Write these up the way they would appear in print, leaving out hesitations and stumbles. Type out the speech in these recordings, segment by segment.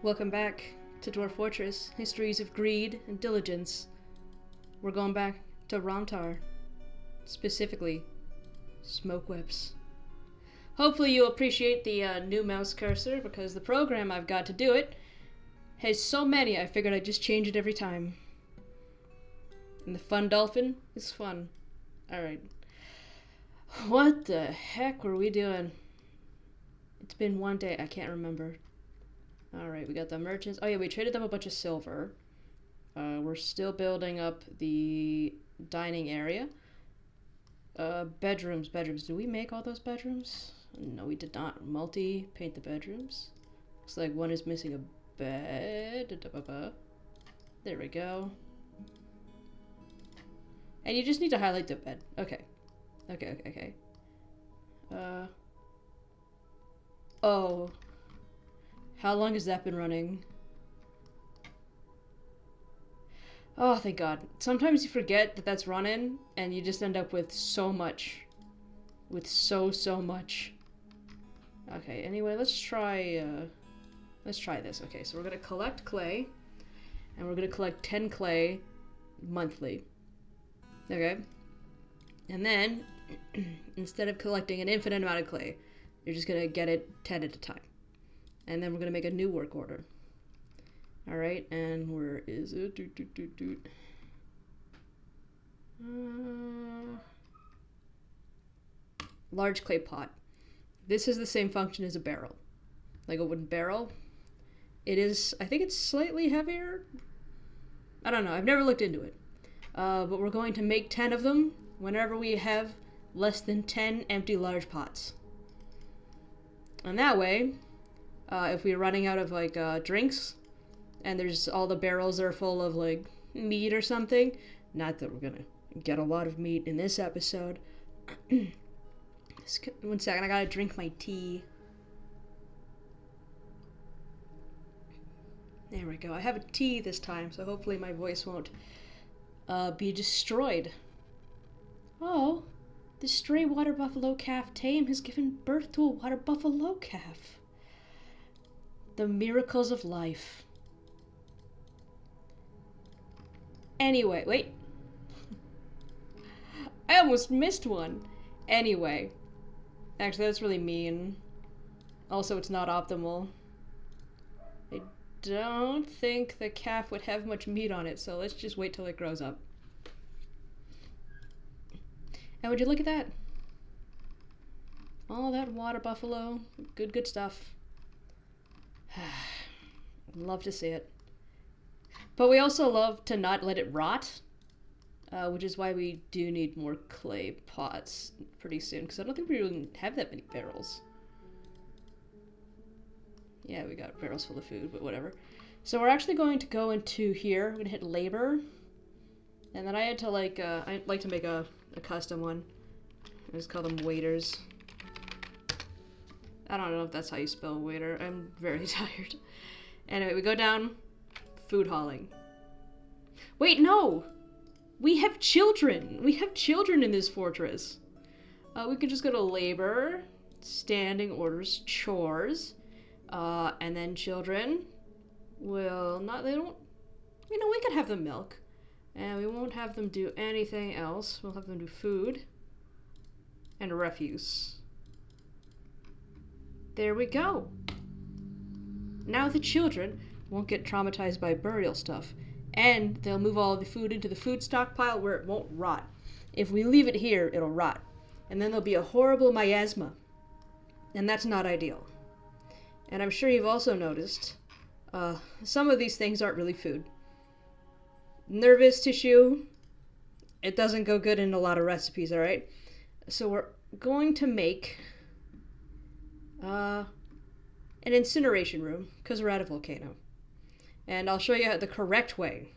Welcome back to Dwarf Fortress, Histories of Greed and Diligence. We're going back to Romtar, specifically Smokewhips. Hopefully you'll appreciate the new mouse cursor, because the program I've got to do it has so many I figured I'd just change it every time. And the fun Dolphin is fun. Alright. What the heck were we doing? It's been one day, I can't remember. Alright, we got the merchants. Oh yeah, we traded them a bunch of silver. We're still building up the dining area. Bedrooms. Did we make all those bedrooms? No, we did not. Paint the bedrooms. Looks like one is missing a bed. There we go. And you just need to highlight the bed. Okay. Okay. Oh. How long has that been running? Oh, thank God. Sometimes you forget that that's running, and you just end up with so much. With so much. Okay, anyway, let's try this. Okay, so we're gonna collect clay, and we're gonna collect 10 clay monthly. Okay? And then, instead of collecting an infinite amount of clay, you're just gonna get it 10 at a time. And then we're gonna make a new work order. Alright, and where is it? Large clay pot. This is the same function as a barrel. Like a wooden barrel. It is, I think it's slightly heavier. I don't know, I've never looked into it. But we're going to make 10 of them whenever we have less than 10 empty large pots. And that way, if we're running out of like drinks, and there's all the barrels are full of like meat or something, not that we're gonna get a lot of meat in this episode. One second, I gotta drink my tea. There we go. I have a tea this time, so hopefully my voice won't be destroyed. Oh, the stray water buffalo calf tame has given birth to a water buffalo calf. The miracles of life. Anyway, wait. I almost missed one. Anyway. Actually, that's really mean. Also, it's not optimal. I don't think the calf would have much meat on it, so let's just wait till it grows up. And would you look at that? All that water buffalo. Good stuff. Love to see it. But we also love to not let it rot, which is why we do need more clay pots pretty soon, because I don't think we really have that many barrels. Yeah, we got barrels full of food, but whatever. So we're actually going to go into here. We're gonna hit labor, and then I had to I'd like to make a custom one. I just call them waiters. I don't know if that's how you spell waiter. I'm very tired. Anyway, we go down. Food hauling. Wait, no! We have children! We have children in this fortress. We could just go to labor, standing orders, chores, and then children will not, they don't, you know, we could have them milk. And we won't have them do anything else. We'll have them do food and refuse. There we go. Now the children won't get traumatized by burial stuff, and they'll move all of the food into the food stockpile where it won't rot. If we leave it here, it'll rot, and then there'll be a horrible miasma, and that's not ideal. And I'm sure you've also noticed, some of these things aren't really food. Nervous tissue, it doesn't go good in a lot of recipes, alright? So we're going to make an incineration room, because we're at a volcano. And I'll show you the correct way.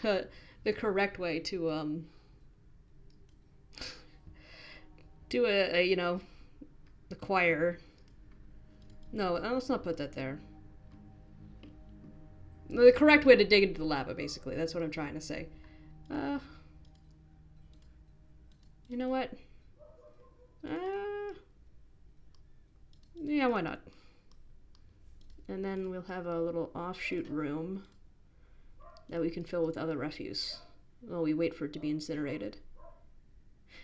The correct way to, do acquire. No, let's not put that there. The correct way to dig into the lava, basically. That's what I'm trying to say. You know what? Yeah, why not? And then we'll have a little offshoot room that we can fill with other refuse while we wait for it to be incinerated.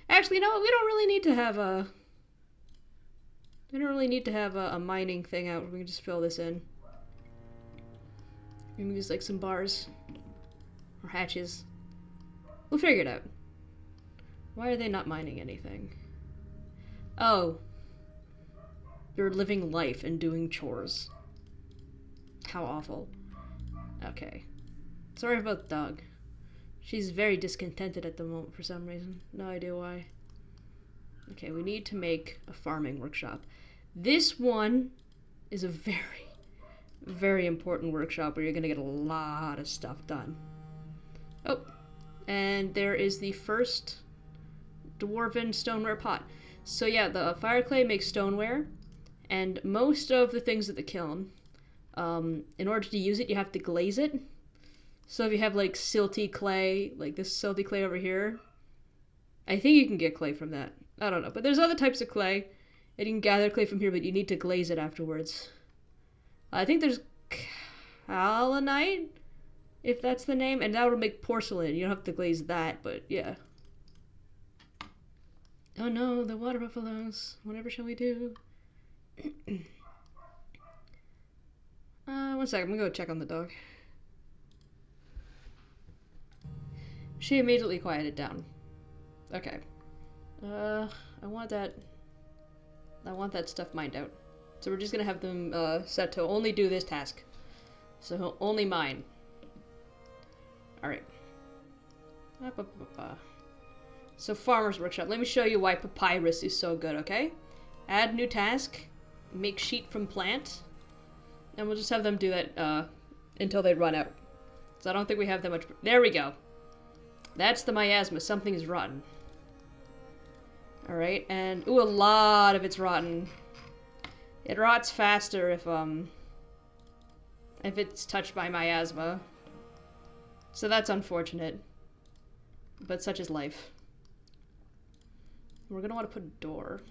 Actually, no, we don't really need to have a... We don't really need to have a mining thing out. We can just fill this in. And use like some bars. Or hatches. We'll figure it out. Why are they not mining anything? Oh. You're living life and doing chores. How awful. Okay. Sorry about the dog. She's very discontented at the moment for some reason. No idea why. Okay, we need to make a farming workshop. This one is a very, very important workshop where you're gonna get a lot of stuff done. Oh, and there is the first dwarven stoneware pot. So yeah, the fire clay makes stoneware, and most of the things at the kiln, in order to use it, you have to glaze it. So if you have like silty clay, like this silty clay over here, I think you can get clay from that. I don't know, but there's other types of clay, and you can gather clay from here, but you need to glaze it afterwards. I think there's kaolinite, if that's the name, and that will make porcelain. You don't have to glaze that, but yeah. Oh no, the water buffaloes. Whatever shall we do? 1 second, I'm gonna go check on the dog. She immediately quieted down. Okay. I want that stuff mined out. So we're just gonna have them set to only do this task. So only mine. Alright. So farmer's workshop. Let me show you why papyrus is so good, okay? Add new task. Make sheet from plant. And we'll just have them do that until they run out. So I don't think we have that much. There we go. That's the miasma. Something is rotten. Alright, and ooh, a lot of it's rotten. It rots faster if it's touched by miasma. So that's unfortunate. But such is life. We're gonna want to put a door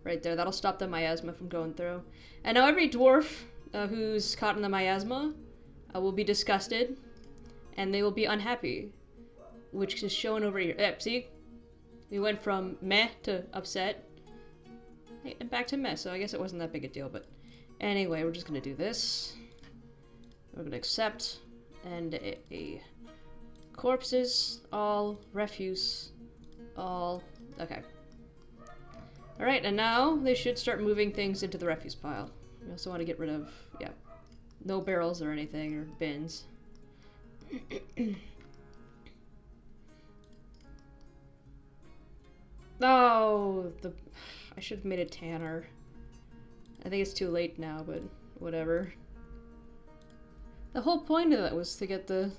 right there. That'll stop the miasma from going through. And now every dwarf who's caught in the miasma will be disgusted, and they will be unhappy, which is shown over here. Yep, see? We went from meh to upset, and back to meh, so I guess it wasn't that big a deal, but anyway, we're just gonna do this. We're gonna accept, and a corpses, all, refuse, all, okay. Alright, and now they should start moving things into the refuse pile. We also want to get rid of, yeah, no barrels or anything, or bins. Oh, I should have made a tanner. I think it's too late now, but whatever. The whole point of that was to get the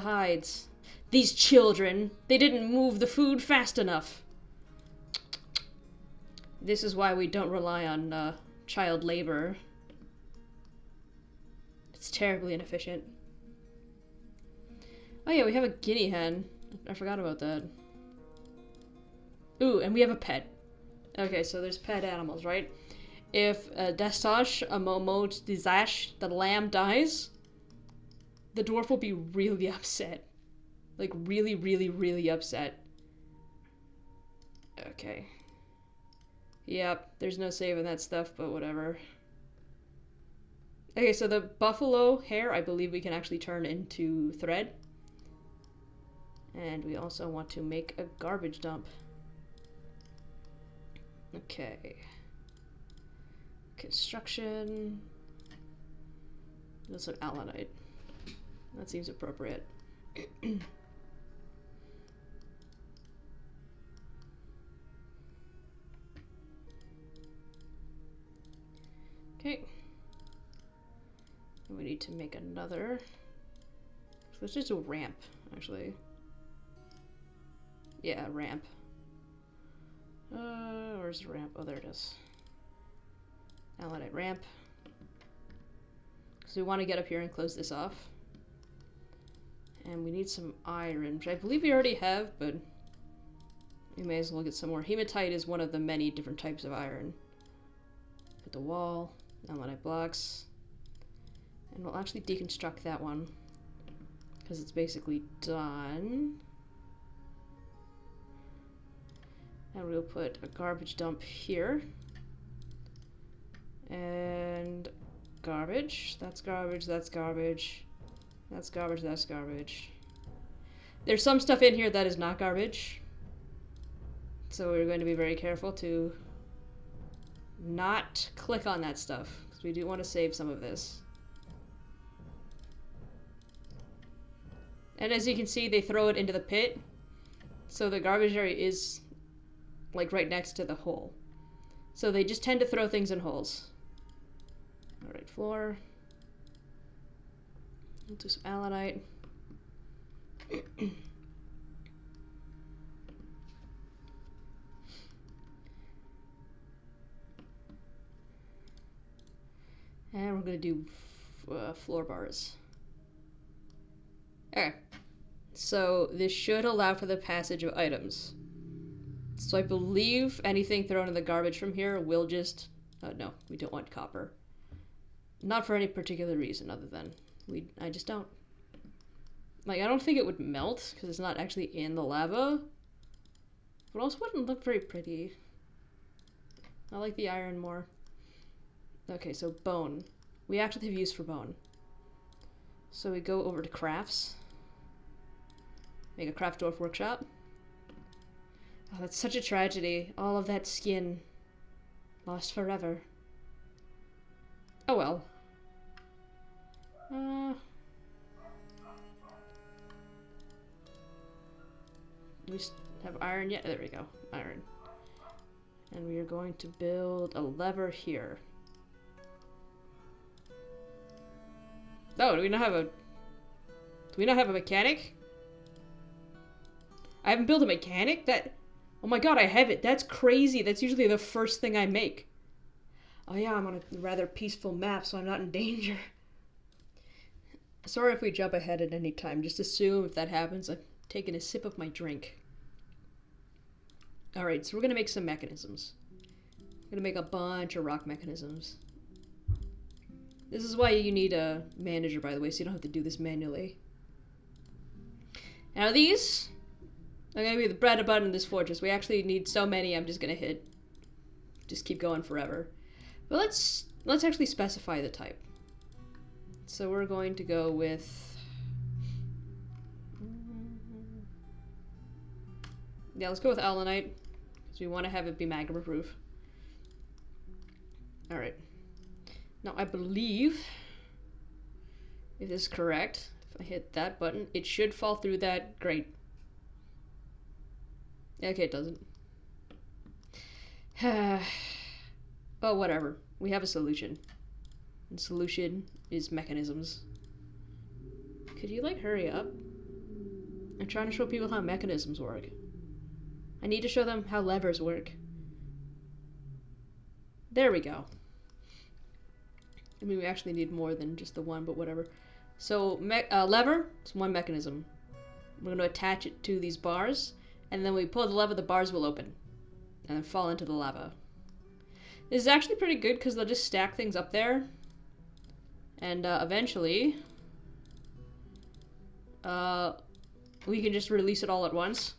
hides. These children, they didn't move the food fast enough. This is why we don't rely on child labor. It's terribly inefficient. Oh yeah, we have a guinea hen. I forgot about that. Ooh, and we have a pet. Okay, so there's pet animals, right? If Dastash, a Momot, Dizash, the lamb dies, the dwarf will be really upset. Like, really, really, really upset. Okay. Yep, there's no saving that stuff, but whatever. Okay, so the buffalo hair, I believe we can actually turn into thread. And we also want to make a garbage dump. Okay. Construction. That's an allanite. That seems appropriate. Okay. We need to make another. So let's just do a ramp, actually. Yeah, a ramp. Where's the ramp? Oh, there it is. Allanite ramp. So we want to get up here and close this off. And we need some iron, which I believe we already have, but we may as well get some more. Hematite is one of the many different types of iron. Put the wall. Allanite blocks. And we'll actually deconstruct that one, because it's basically done. And we'll put a garbage dump here. And garbage. That's garbage, that's garbage. That's garbage, that's garbage. There's some stuff in here that is not garbage. So we're going to be very careful to not click on that stuff, because we do want to save some of this. And as you can see, they throw it into the pit. So the garbage area is like right next to the hole. So they just tend to throw things in holes. Alright, floor. We'll do some allanite. And we're gonna do floor bars. Okay. So this should allow for the passage of items. So I believe anything thrown in the garbage from here will just... no, we don't want copper. Not for any particular reason other than I just don't. Like, I don't think it would melt because it's not actually in the lava. But also wouldn't look very pretty. I like the iron more. Okay, so bone. We actually have use for bone. So we go over to crafts. Make a craft dwarf workshop. Oh, that's such a tragedy. All of that skin lost forever. Oh well. We have iron yet? There we go. Iron. And we are going to build a lever here. Oh, do we not have a mechanic? I haven't built a mechanic? Oh my god, I have it. That's crazy. That's usually the first thing I make. Oh yeah, I'm on a rather peaceful map, so I'm not in danger. Sorry if we jump ahead at any time. Just assume if that happens, I'm taking a sip of my drink. Alright, so we're gonna make some mechanisms. We're gonna make a bunch of rock mechanisms. This is why you need a manager, by the way, so you don't have to do this manually. Now these are gonna be the bread and butter in this fortress. We actually need so many, I'm just gonna just keep going forever. But let's actually specify the type. So we're going to go with... Yeah, let's go with allanite, because we want to have it be magma-proof. Alright. Now I believe, if this is correct, if I hit that button, it should fall through that grate. Okay, it doesn't. Oh, whatever. We have a solution. The solution is mechanisms. Could you, like, hurry up? I'm trying to show people how mechanisms work. I need to show them how levers work. There we go. I mean, we actually need more than just the one, but whatever. So, lever is one mechanism. We're going to attach it to these bars, and then we pull the lever, the bars will open, and then fall into the lava. This is actually pretty good, because they'll just stack things up there, and eventually, we can just release it all at once.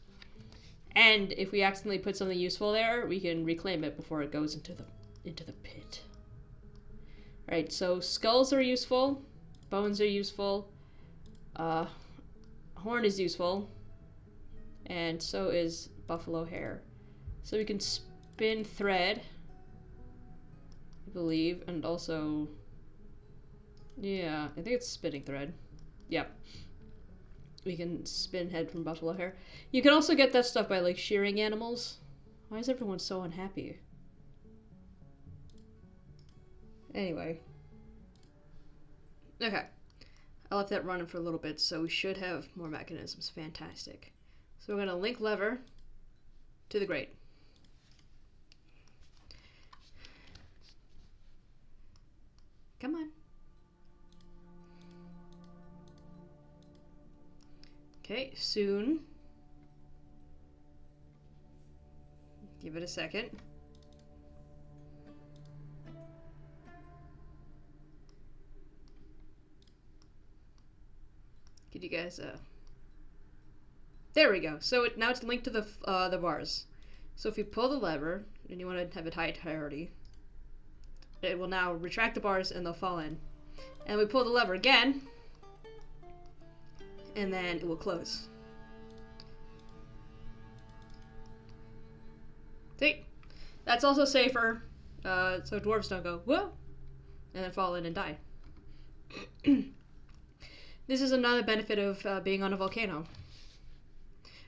And if we accidentally put something useful there, we can reclaim it before it goes into the pit. Right, so skulls are useful, bones are useful, horn is useful, and so is buffalo hair. So we can spin thread, I believe, and also, yeah, I think it's spinning thread. Yep. We can spin head from buffalo hair. You can also get that stuff by, like, shearing animals. Why is everyone so unhappy? Anyway. Okay. I left that running for a little bit, so we should have more mechanisms. Fantastic. So we're going to link lever to the grate. Come on. Okay, soon. Give it a second. Get you guys, there we go. So now it's linked to the bars. So if you pull the lever, and you want to have it high priority, it will now retract the bars and they'll fall in. And we pull the lever again, and then it will close. See? That's also safer, so dwarves don't go, whoa, and then fall in and die. This is another benefit of being on a volcano.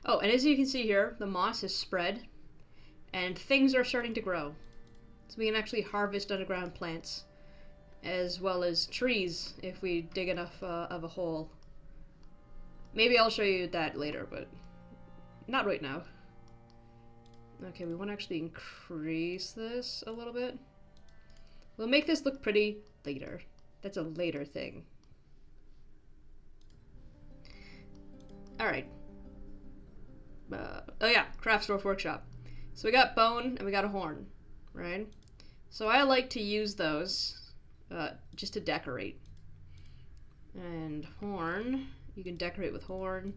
Oh, and as you can see here, the moss is spread, and things are starting to grow. So we can actually harvest underground plants, as well as trees, if we dig enough of a hole. Maybe I'll show you that later, but not right now. Okay, we want to actually increase this a little bit. We'll make this look pretty later. That's a later thing. Alright. Oh yeah, Craft Dwarf Workshop. So we got bone and we got a horn, right? So I like to use those just to decorate. And horn, you can decorate with horn.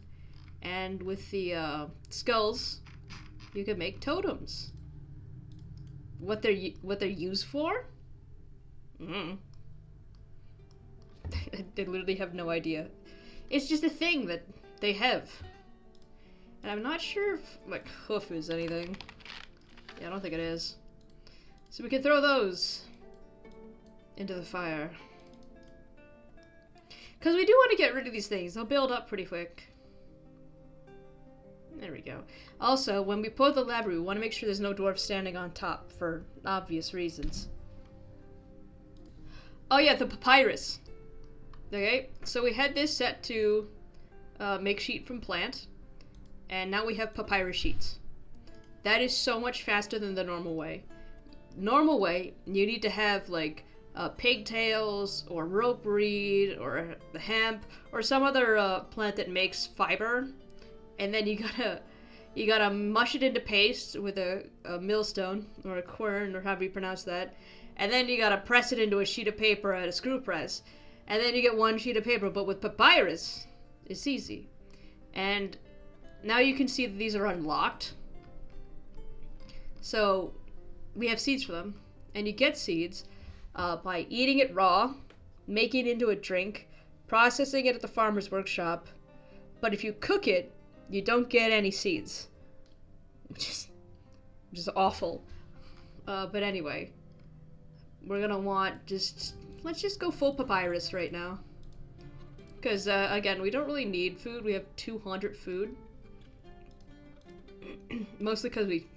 And with the skulls, you can make totems. What they're used for? I literally have no idea. It's just a thing that they have. And I'm not sure if, like, hoof is anything. Yeah, I don't think it is. So we can throw those into the fire. Because we do want to get rid of these things. They'll build up pretty quick. There we go. Also, when we pull the lever, we want to make sure there's no dwarf standing on top for obvious reasons. Oh yeah, the papyrus. Okay, so we had this set to make sheet from plant, and now we have papyrus sheets. That is so much faster than the normal way. Normal way, you need to have like pigtails or rope reed or the hemp or some other plant that makes fiber, and then you gotta mush it into paste with a millstone or a quern or however you pronounce that, and then you gotta press it into a sheet of paper at a screw press, and then you get one sheet of paper. But with papyrus, it's easy. And now you can see that these are unlocked. So we have seeds for them, and you get seeds by eating it raw, making it into a drink, processing it at the farmer's workshop. But if you cook it, you don't get any seeds, which is awful. But anyway, we're gonna want let's just go full papyrus right now. Because, again, we don't really need food. We have 200 food. Mostly because we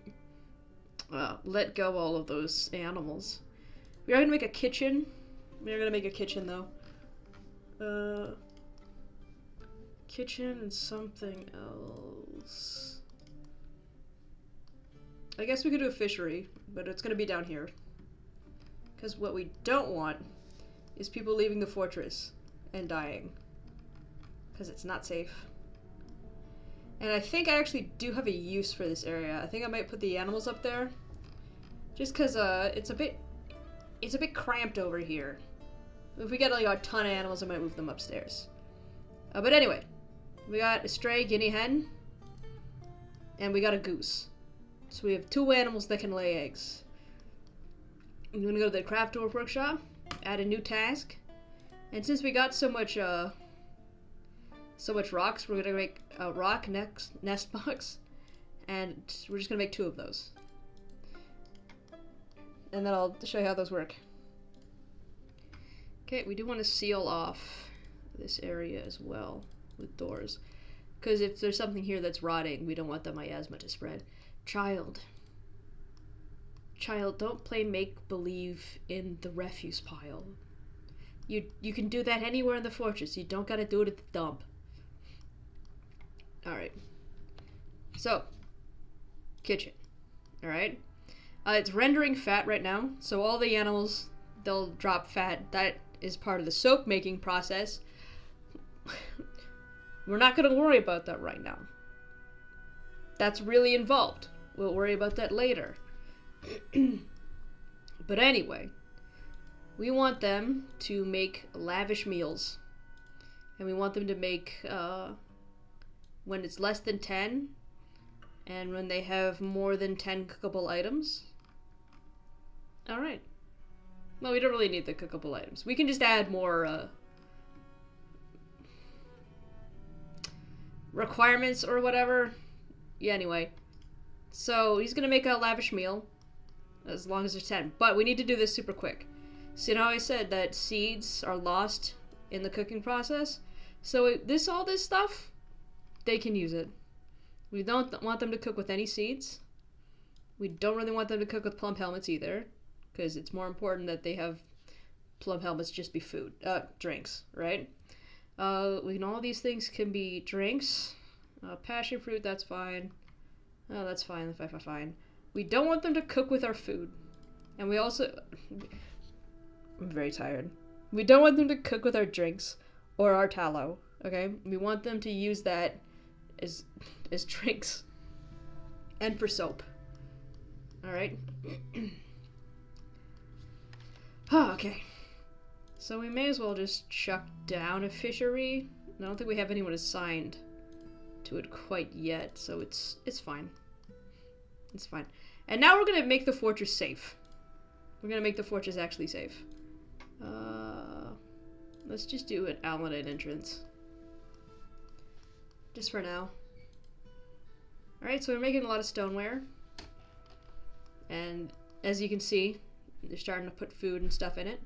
let go all of those animals. We are going to make a kitchen. We are going to make a kitchen, though. Kitchen and something else. I guess we could do a fishery, but it's going to be down here. Because what we don't want is people leaving the fortress and dying. Because it's not safe. And I think I actually do have a use for this area. I think I might put the animals up there. Just because it's a bit cramped over here. If we get like a ton of animals, I might move them upstairs. But anyway, we got a stray guinea hen. And we got a goose. So we have 2 animals that can lay eggs. I'm going to go to the Craft Dwarf Workshop, add a new task. And since we got so much rocks, we're gonna make a rock nest box, and we're just gonna make 2 of those. And then I'll show you how those work. Okay, we do want to seal off this area as well with doors, because if there's something here that's rotting, we don't want the miasma to spread. Child, don't play make-believe in the refuse pile. You can do that anywhere in the fortress. You don't gotta do it at the dump. Alright. So, kitchen. Alright. It's rendering fat right now, so all the animals, they'll drop fat. That is part of the soap making process. We're not gonna worry about that right now. That's really involved. We'll worry about that later. But anyway, we want them to make lavish meals. And we want them to make, when it's less than 10, and when they have more than 10 cookable items. Alright. Well, we don't really need the cookable items. We can just add more, requirements or whatever. Yeah, anyway. So, he's gonna make a lavish meal, as long as there's 10. But we need to do this super quick. So, you know how I said that seeds are lost in the cooking process? So, all this stuff, they can use it. We don't want them to cook with any seeds. We don't really want them to cook with plum helmets either, because it's more important that they have plum helmets just be food, drinks, right? All these things can be drinks. Passion fruit, that's fine. Oh, that's fine, fine. We don't want them to cook with our food. And we also... I'm very tired. We don't want them to cook with our drinks or our tallow, okay? We want them to use that as drinks and for soap. Alright? Oh, okay. So we may as well just chuck down a fishery. I don't think we have anyone assigned to it quite yet, so it's fine. It's fine. And now we're gonna make the fortress safe. We're gonna make the fortress actually safe. Let's just do an outlet entrance. Just for now. Alright, so we're making a lot of stoneware. And as you can see, they're starting to put food and stuff in it.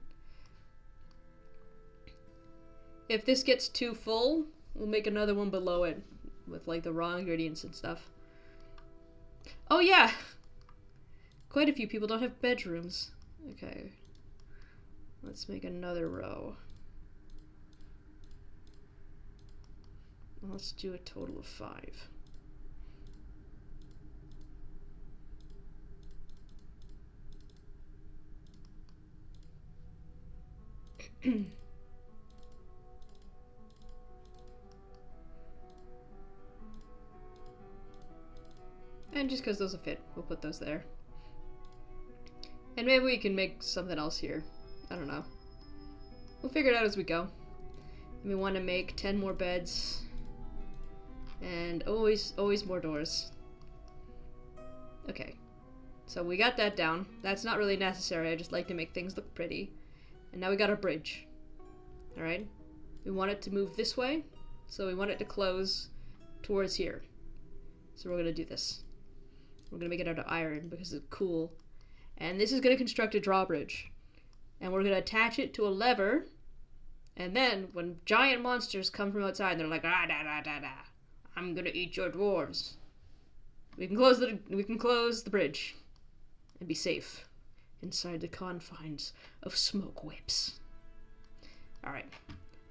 If this gets too full, we'll make another one below it with like the raw ingredients and stuff. Oh yeah! Quite a few people don't have bedrooms. Okay. Let's make another row. Let's do a total of 5. And just because those will fit, we'll put those there. And maybe we can make something else here. I don't know. We'll figure it out as we go. And we want to make 10 more beds. And always more doors. Okay. So we got that down. That's not really necessary. I just like to make things look pretty. And now we got our bridge. Alright? We want it to move this way. So we want it to close towards here. So we're going to do this. We're going to make it out of iron because it's cool. And this is going to construct a drawbridge. And we're going to attach it to a lever. And then when giant monsters come from outside, they're like, ah, da, da, da, da. I'm going to eat your dwarves. We can close the bridge and be safe inside the confines of Smokewhips. Alright.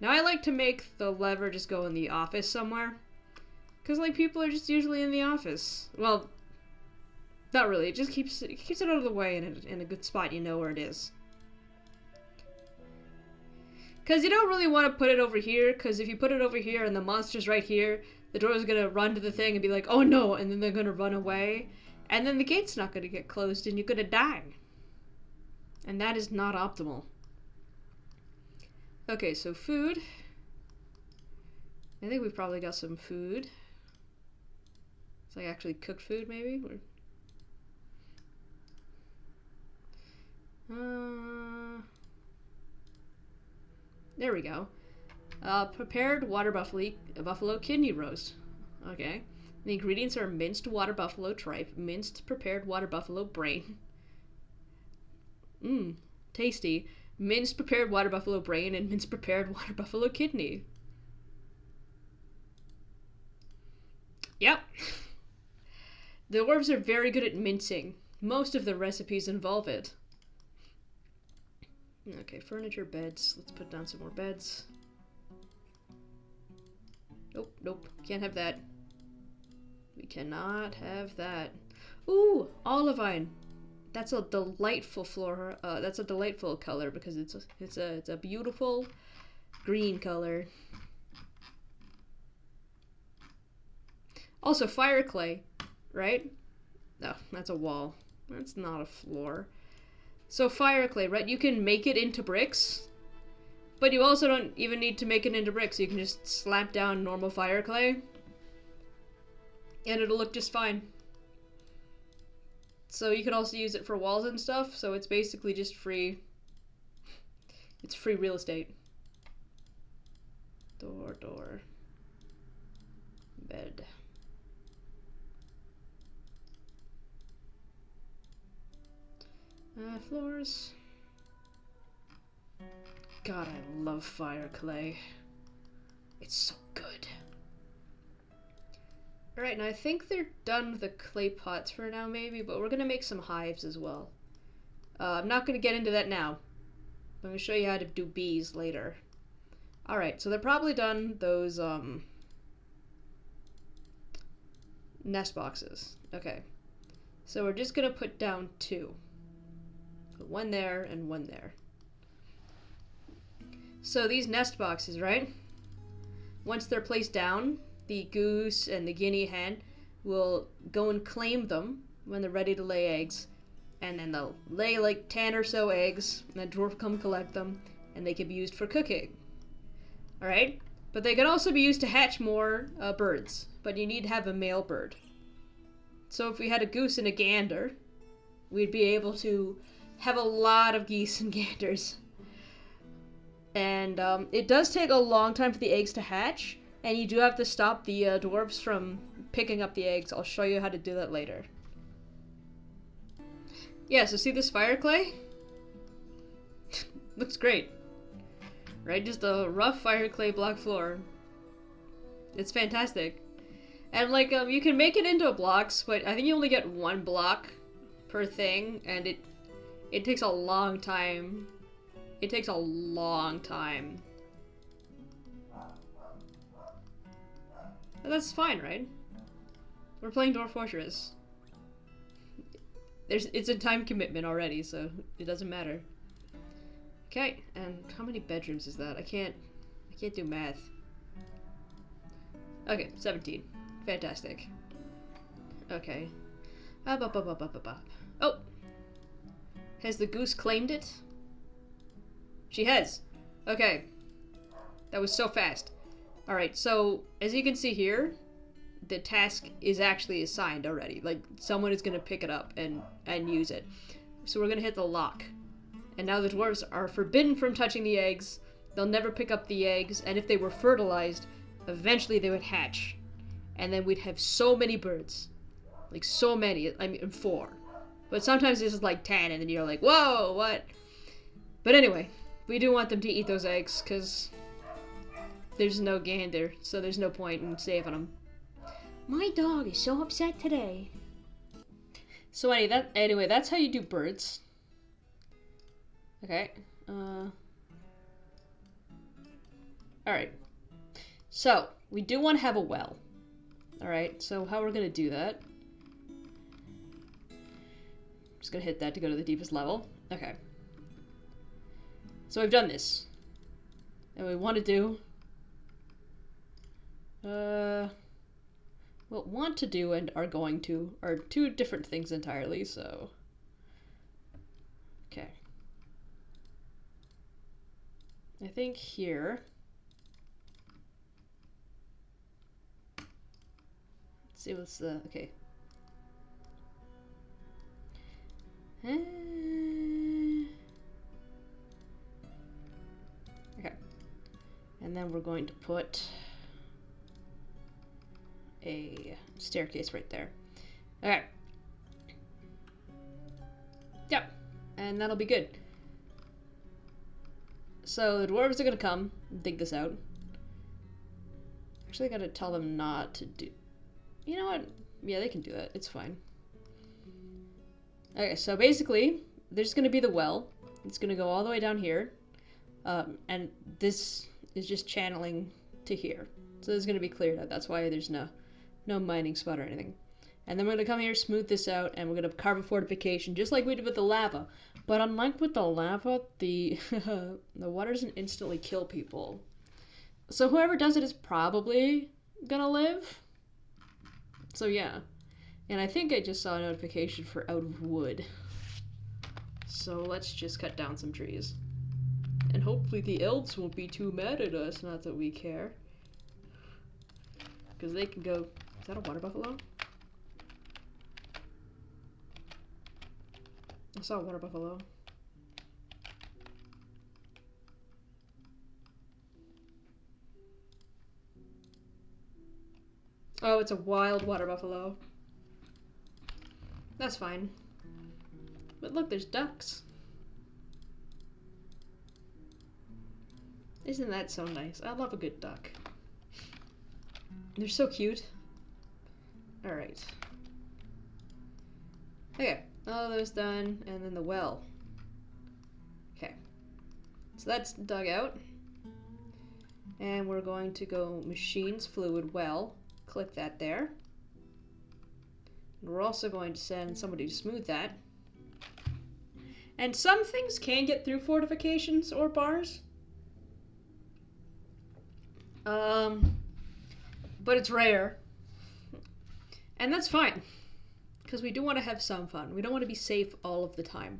Now I like to make the lever just go in the office somewhere. Because, like, people are just usually in the office. Well, not really. It just keeps it out of the way and in a good spot you know where it is. Because you don't really want to put it over here, because if you put it over here and the monster's right here, the door is going to run to the thing and be like, oh no, and then they're going to run away. And then the gate's not going to get closed and you're going to die. And that is not optimal. Okay, so food. I think we've probably got some food. It's like actually cooked food, maybe? There we go. Prepared water buffalo kidney roast. Okay. The ingredients are minced water buffalo tripe, minced prepared water buffalo brain. Tasty. Minced prepared water buffalo brain and minced prepared water buffalo kidney. Yep. The dwarves are very good at mincing. Most of the recipes involve it. Okay, furniture, beds. Let's put down some more beds. Nope. Can't have that. We cannot have that. Ooh, olivine. That's a delightful flora. That's a delightful color because it's a beautiful green color. Also, fire clay, right? No, that's a wall. That's not a floor. So fire clay, right? You can make it into bricks, But you also don't even need to make it into bricks. You can just slap down normal fire clay and it'll look just fine. So you can also use it for walls and stuff, so it's basically just free. It's free real estate. Door. Bed. Floors. God, I love fire clay. It's so good. Alright, now I think they're done with the clay pots for now, maybe, but we're gonna make some hives as well. I'm not gonna get into that now. I'm gonna show you how to do bees later. Alright, so they're probably done those, nest boxes. Okay. So we're just gonna put down 2. Put 1 there and 1 there. So these nest boxes, right? Once they're placed down, the goose and the guinea hen will go and claim them when they're ready to lay eggs. And then they'll lay like 10 or so eggs, and the dwarf will come collect them, and they can be used for cooking. Alright? But they can also be used to hatch more birds, but you need to have a male bird. So if we had a goose and a gander, we'd be able to have a lot of geese and ganders. And it does take a long time for the eggs to hatch, and you do have to stop the dwarves from picking up the eggs. I'll show you how to do that later. Yeah, so see this fire clay? Looks great. Right? Just a rough fire clay block floor. It's fantastic. And like, you can make it into blocks, but I think you only get 1 block per thing, and it takes a long time. It takes a long time. But that's fine, right? We're playing Dwarf Fortress. It's a time commitment already, so it doesn't matter. Okay, and how many bedrooms is that? I can't do math. Okay, 17. Fantastic. Okay. Oh! Has the goose claimed it? She has. Okay. That was so fast. Alright, so as you can see here, the task is actually assigned already. Like, someone is going to pick it up and use it. So we're going to hit the lock. And now the dwarves are forbidden from touching the eggs. They'll never pick up the eggs, and if they were fertilized, eventually they would hatch. And then we'd have so many birds. Like, so many. I mean, 4. But sometimes this is like 10, and then you're like, whoa, what? But anyway, we do want them to eat those eggs, because there's no gander, so there's no point in saving them. My dog is so upset today. So anyway, that's how you do birds. Okay. Alright. So, we do want to have a well. Alright, so how we're going to do that. Just going to hit that to go to the deepest level. Okay. So we've done this. And we want to do... what want to do and are going to are 2 different things entirely, so... Okay. I think here... Let's see what's the... Okay. Okay. And then we're going to put a staircase right there. Okay. Yep. And that'll be good. So the dwarves are gonna come and dig this out. Actually, I gotta tell them not to do... You know what? Yeah, they can do that. It's fine. Okay, so basically, there's gonna be the well. It's gonna go all the way down here. And this is just channeling to here. So this is gonna be cleared out. That's why there's no mining spot or anything. And then we're gonna come here, smooth this out, and we're gonna carve a fortification, just like we did with the lava. But unlike with the lava, the water doesn't instantly kill people. So whoever does it is probably gonna live. So yeah. And I think I just saw a notification for out of wood. So let's just cut down some trees. And hopefully the elves won't be too mad at us, not that we care. Because they can go... Is that a water buffalo? I saw a water buffalo. Oh, it's a wild water buffalo. That's fine. But look, there's ducks. Isn't that so nice? I love a good duck. They're so cute. Alright. Okay, all those done, and then the well. Okay. So that's dug out. And we're going to go machines, fluid, well. Click that there. And we're also going to send somebody to smooth that. And some things can get through fortifications or bars. But it's rare. And that's fine. Because we do want to have some fun. We don't want to be safe all of the time.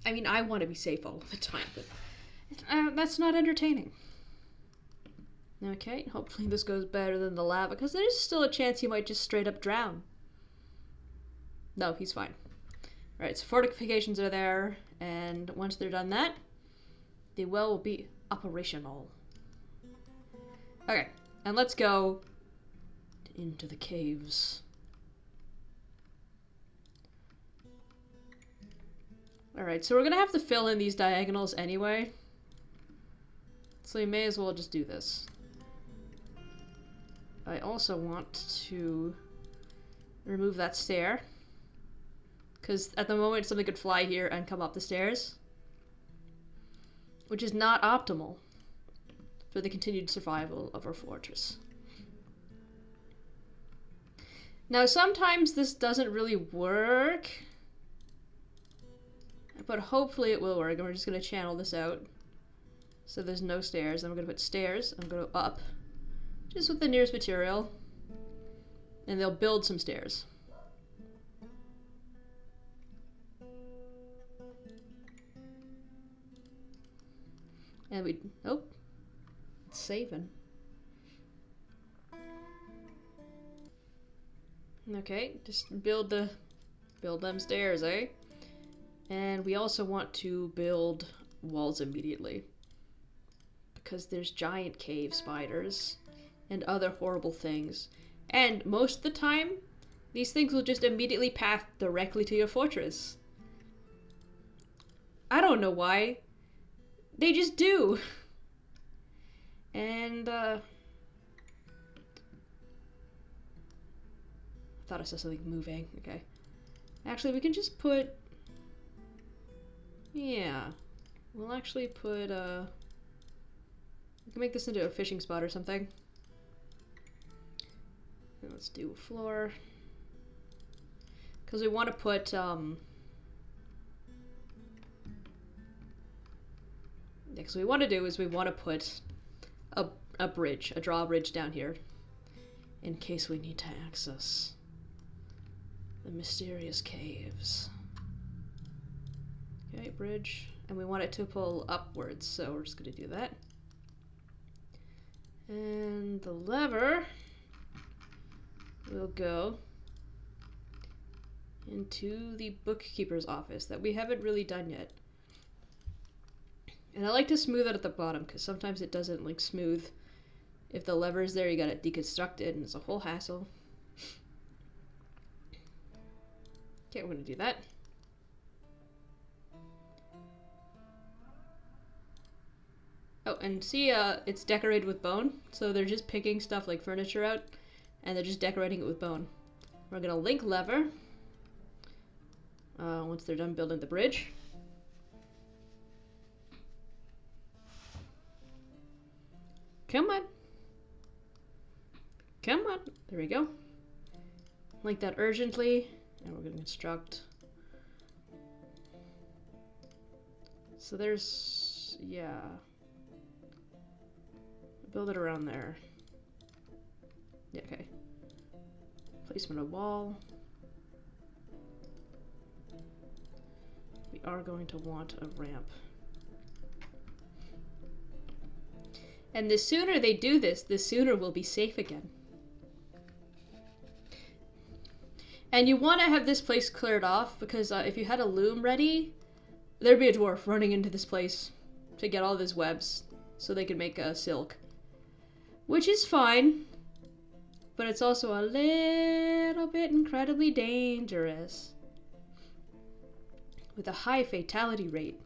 I mean, I want to be safe all of the time, but that's not entertaining. Okay, hopefully this goes better than the lava, because there's still a chance he might just straight up drown. No, he's fine. Alright, so fortifications are there, and once they're done that, the well will be operational. Okay, and let's go into the caves. Alright, so we're gonna have to fill in these diagonals anyway. So we may as well just do this. I also want to remove that stair. Because at the moment something could fly here and come up the stairs. Which is not optimal for the continued survival of our fortress. Now sometimes this doesn't really work. But hopefully it will work, and we're just going to channel this out. So there's no stairs. I'm going to put stairs. I'm going to go up. Just with the nearest material. And they'll build some stairs. And we... Oh. It's saving. Okay, just build them stairs, eh? And we also want to build walls immediately. Because there's giant cave spiders and other horrible things. And most of the time, these things will just immediately path directly to your fortress. I don't know why. They just do. And, I thought I saw something moving. Okay. Actually, we can just put... Yeah. We'll actually put, we can make this into a fishing spot or something. And let's do a floor. Because we want to put, next we want to do is we want to put a bridge, a drawbridge down here. In case we need to access the mysterious caves. Okay, bridge. And we want it to pull upwards, so we're just going to do that. And the lever will go into the bookkeeper's office that we haven't really done yet. And I like to smooth it at the bottom because sometimes it doesn't like smooth. If the lever is there, you gotta deconstruct it and it's a whole hassle. Okay, we're gonna do that. Oh, and see, it's decorated with bone. So they're just picking stuff like furniture out and they're just decorating it with bone. We're gonna link lever once they're done building the bridge. Come on. Come on. There we go. Link that urgently. And we're going to construct. So there's... yeah. Build it around there. Yeah, okay. Placement of wall. We we are going to want a ramp. And the sooner they do this, the sooner we'll be safe again. And you want to have this place cleared off, because if you had a loom ready, there'd be a dwarf running into this place to get all these webs so they could make silk. Which is fine, but it's also a little bit incredibly dangerous. With a high fatality rate.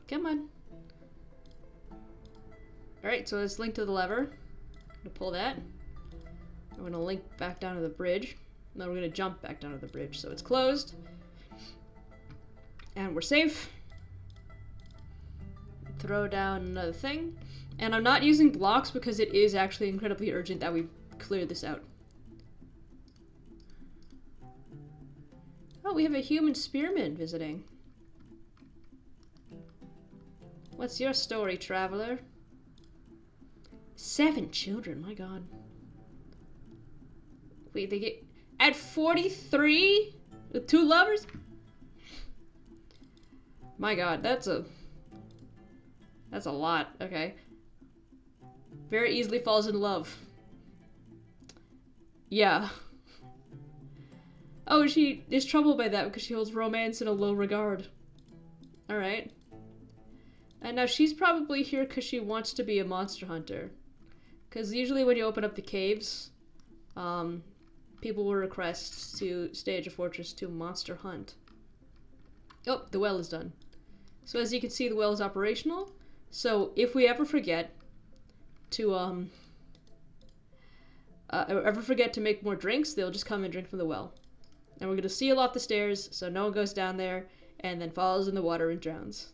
Come on. Alright, so let's link to the lever. I'm gonna pull that. I'm gonna link back down to the bridge. And then we're gonna jump back down to the bridge. So it's closed. And we're safe. Throw down another thing. And I'm not using blocks because it is actually incredibly urgent that we clear this out. Oh, we have a human spearman visiting. What's your story, traveler? 7 children, my god. Wait, they get... At 43? With 2 lovers? My god, that's a lot, okay. Very easily falls in love. Yeah. Oh, she is troubled by that because she holds romance in a low regard. Alright. And now she's probably here because she wants to be a monster hunter. Because usually when you open up the caves, people will request to stage a fortress to monster hunt. Oh, the well is done. So as you can see, the well is operational. So if we ever forget to make more drinks, they'll just come and drink from the well. And we're going to seal off the stairs so no one goes down there and then falls in the water and drowns.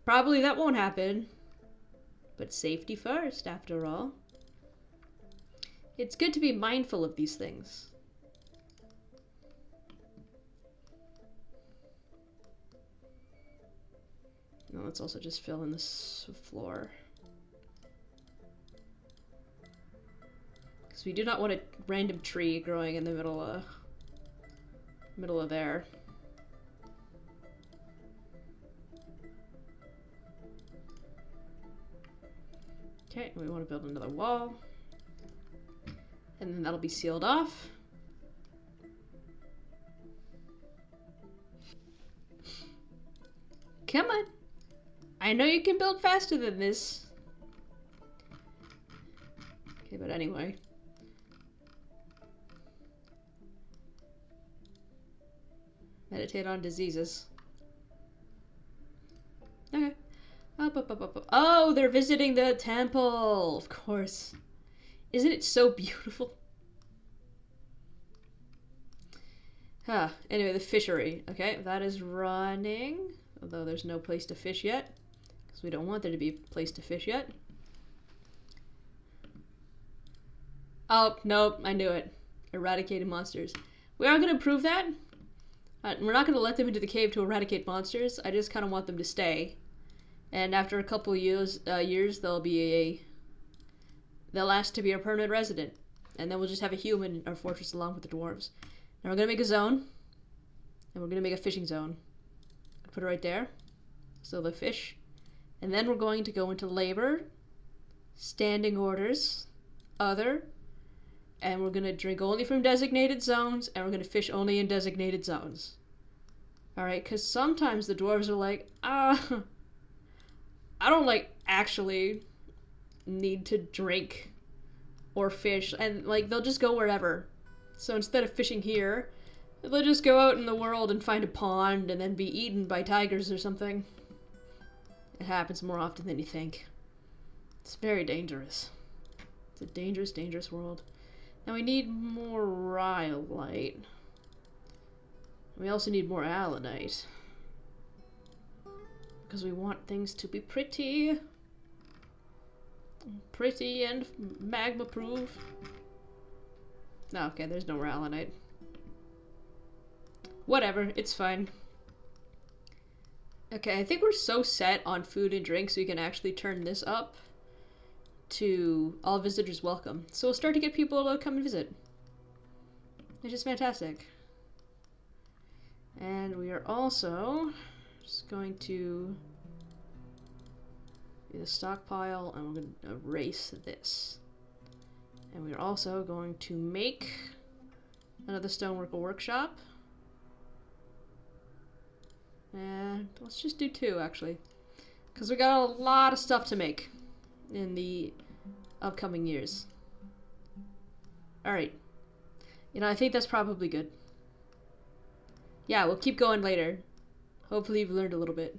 Probably that won't happen. But safety first, after all. It's good to be mindful of these things. Now let's also just fill in this floor. Because we do not want a random tree growing in the middle of there. Okay, we want to build another wall. And then that'll be sealed off. Come on. I know you can build faster than this. Okay, but anyway. Meditate on diseases. Okay. Up. Oh, they're visiting the temple! Of course. Isn't it so beautiful? Anyway, the fishery. Okay, that is running. Although there's no place to fish yet. Because we don't want there to be a place to fish yet. Oh, nope, I knew it. Eradicated monsters. We are going to improve that. We're not going to let them into the cave to eradicate monsters. I just kind of want them to stay. And after a couple years, they'll ask to be a permanent resident. And then we'll just have a human in our fortress along with the dwarves. Now we're going to make a zone. And we're going to make a fishing zone. Put it right there. So the fish. And then we're going to go into labor. Standing orders. Other. And we're going to drink only from designated zones. And we're going to fish only in designated zones. Alright, because sometimes the dwarves are like, I don't, actually need to drink or fish. And, they'll just go wherever. So instead of fishing here, they'll just go out in the world and find a pond and then be eaten by tigers or something. It happens more often than you think. It's very dangerous. It's a dangerous, dangerous world. Now we need more rhyolite. We also need more allanite. Because we want things to be pretty. Pretty and magma-proof. No, okay, there's no more allanite. Whatever, it's fine. Okay, I think we're so set on food and drinks we can actually turn this up to all visitors welcome. So we'll start to get people to come and visit. It's just fantastic. And we are also just going to do the stockpile, and we're going to erase this. And we're also going to make another stoneworker workshop. And let's just do 2, actually. Because we got a lot of stuff to make in the upcoming years. Alright. You know, I think that's probably good. Yeah, we'll keep going later. Hopefully you've learned a little bit.